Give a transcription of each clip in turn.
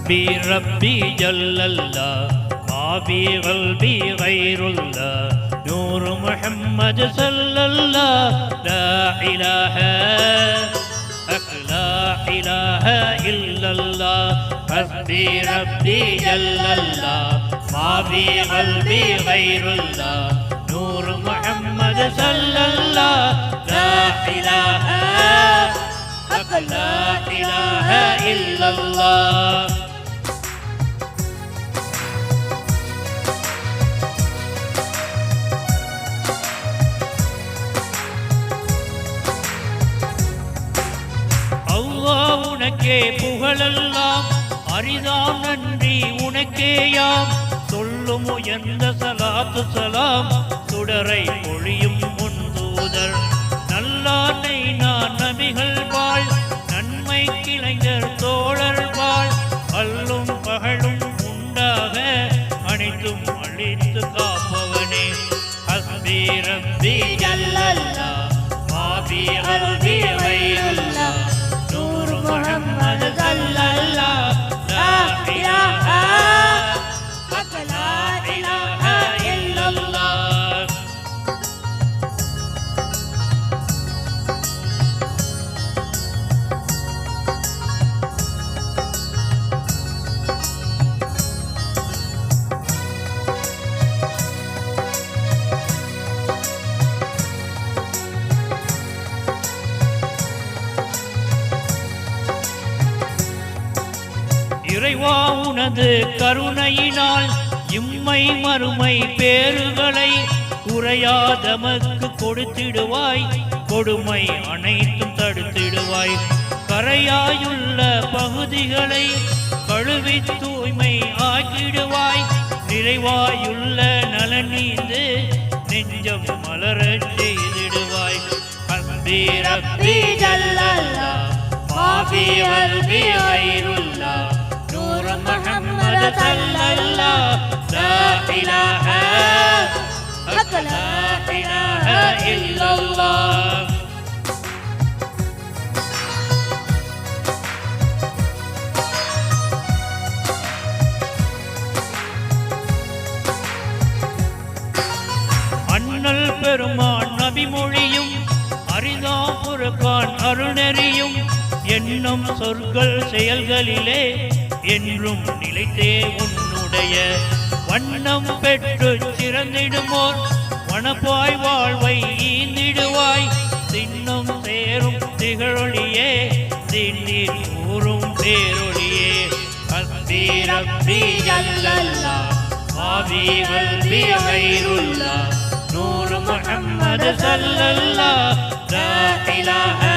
حسبي ربي جل الله ما في قلبي غير الله نور محمد صلى الله لا إله لا إله إلا الله حسبي ربي جل الله ما في قلبي غير الله نور محمد صلى الله لا إله لا إله إلا الله அல்லாஹ் உனக்கே புகழெல்லாம் அரிதாம் நன்றி உனக்கேயாம் சொல்லும் எந்த சலாத்து சலாம் சுடரை பொழியும் முன்தூதர் நல்லானை நான் நபிகள் வாழ் நன்மை கிளைஞர் தோழர் வாழ் அல்லும் பகலும் உண்டாக அனைத்தும் அழித்து காப்பவனே ஹஸ்பி ரப்பி ஜல்லல்லாஹ் மா ஃபீ கல்பி கைருல்லாஹ் நூர் முஹம்மது ஸல்லல்லாஹ் லா இலாஹா லா இலாஹா இல்லல்லாஹ் இறைவா உனது கருணையினால் இம்மை மறுமை பேறுகளை குறையாதமக்கு கொடுத்திடுவாய் கொடுமை அனைத்தும் தடுத்திடுவாய் கரையாயுள்ள பகுதிகளை கழுவி தூய்மை ஆக்கிடுவாய் நிறைவாயுள்ள நலனீந்து நெஞ்சம் மலரச் செய்திடுவாய் ஹஸ்பி ரப்பி ஜல்லல்லாஹ் மா ஃபீ கல்பி கைருல்லாஹ் நூர் முஹம்மது ஸல்லல்லாஹ் லா இலாஹா லா இலாஹா இல்லல்லாஹ் அண்ணல் பெருமான் நபிமொழியும் அரிதா குர்ஆன் அருணெறியும் எண்ணம் சொற்கள் செயல்களிலே என்றும் நிலைத்தே உன்னுடைய வண்ணம் பெற்று சிறந்திடுமோர் வனப்பாய் வாழ்வை ஈந்திடுவாய் தின்னும் சேரும் திகழொளியே திண்ணீர் ஊறும் பேரொளியே ஹஸ்பி ரப்பி ஜல்லல்லாஹ் மா ஃபீ கல்பி கைருல்லாஹ் நூர் முஹம்மது ஸல்லல்லாஹ் லா இலாஹா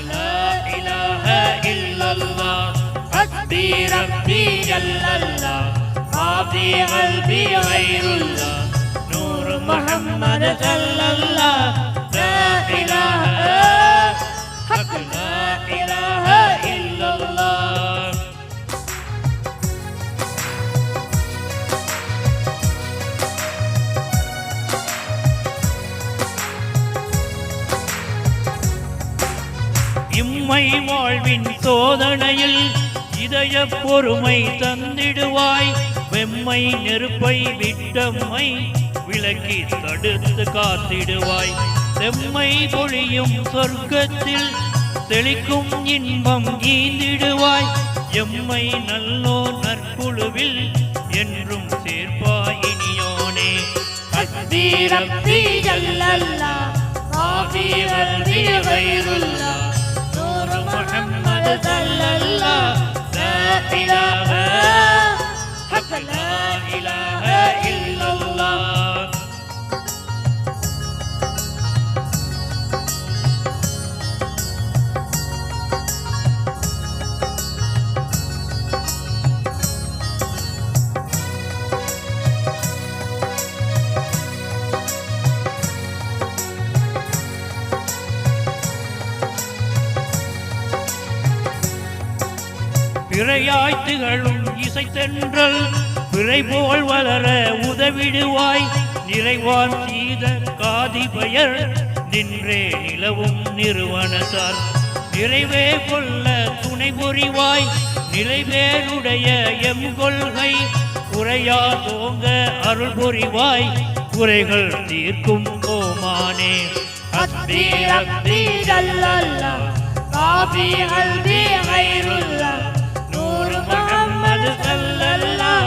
لا إله إلا الله حسبي ربي جل الله ما في قلبي غير الله نور محمد صلى الله لا إله لا إله إلا الله இம்மை வாழ்வின் சோதனையில் இதய பொறுமை தந்திடுவாய் வெம்மை நெருப்பை விட்டம்மை விலக்கி தடுத்து காத்திடுவாய் செம்மை பொழியும் சொர்க்கத்தில் செழிக்கும் இன்பம் ஈந்திடுவாய் எம்மை நல்லோ நற்குழுவில் என்றும் சேர்ப்பாய் இனியோனே ஹஸ்பி ரப்பி ஜல்லல்லாஹ் மா ஃபீ கல்பி கைருல்லாஹ் நூர் முஹம்மது ஸல்லல்லாஹ் லா இலாஹா லா இலாஹா இல்லல்லாஹ் பிறையாய் திகழும் இசைத்தென்றல் பிறை போல் வளர உதவிடுவாய் நிறைவான் சீத காதி பெயர் நின்றே நிலவும் நிறுவனத்தால் நிறைவே கொள்ள துணை புரிவாய் நிலைவேருடைய எம் கொள்கை குறையாதோங்க அருள் புரிவாய் குறைகள் தீர்க்கும் கோமானே حسبي ربي جل الله ما في قلبي غير الله نور محمد صلى الله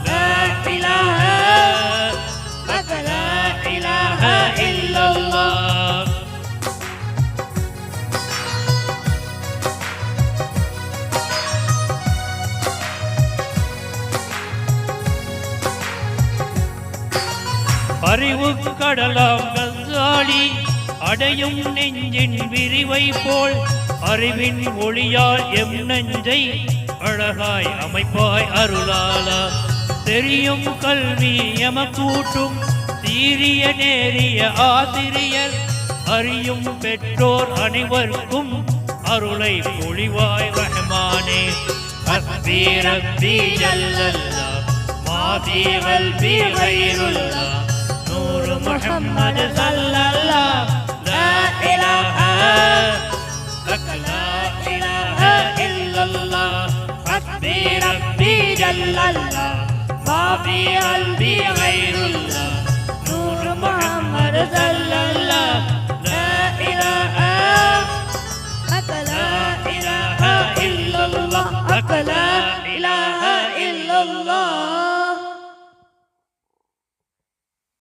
لا إله لا إله إلا الله அறிவு கடலாம் கசாலி அடையும் நெஞ்சின் விரிவை போல் அறிவின் ஒளியால் எம் நெஞ்சை அழகாய் அமைப்பாய் அருளாளா தெரியும் கல்வி எமக்கூட்டும் சீரிய நேரிய ஆசிரியர் அறியும் பெற்றோர் அனைவருக்கும் அருளை பொழிவாய் ரஹ்மானே ஹஸ்பி ரப்பி ஜல்லல்லாஹ் மா ஃபீ கல்பி கைருல்லாஹ் نور محمد صلى الله لا إله لك لا إله إلا الله حسبي ربي جل الله ما في قلبي غير الله نور محمد صلى الله لا إله لك لا إله إلا الله لك لا إله إلا الله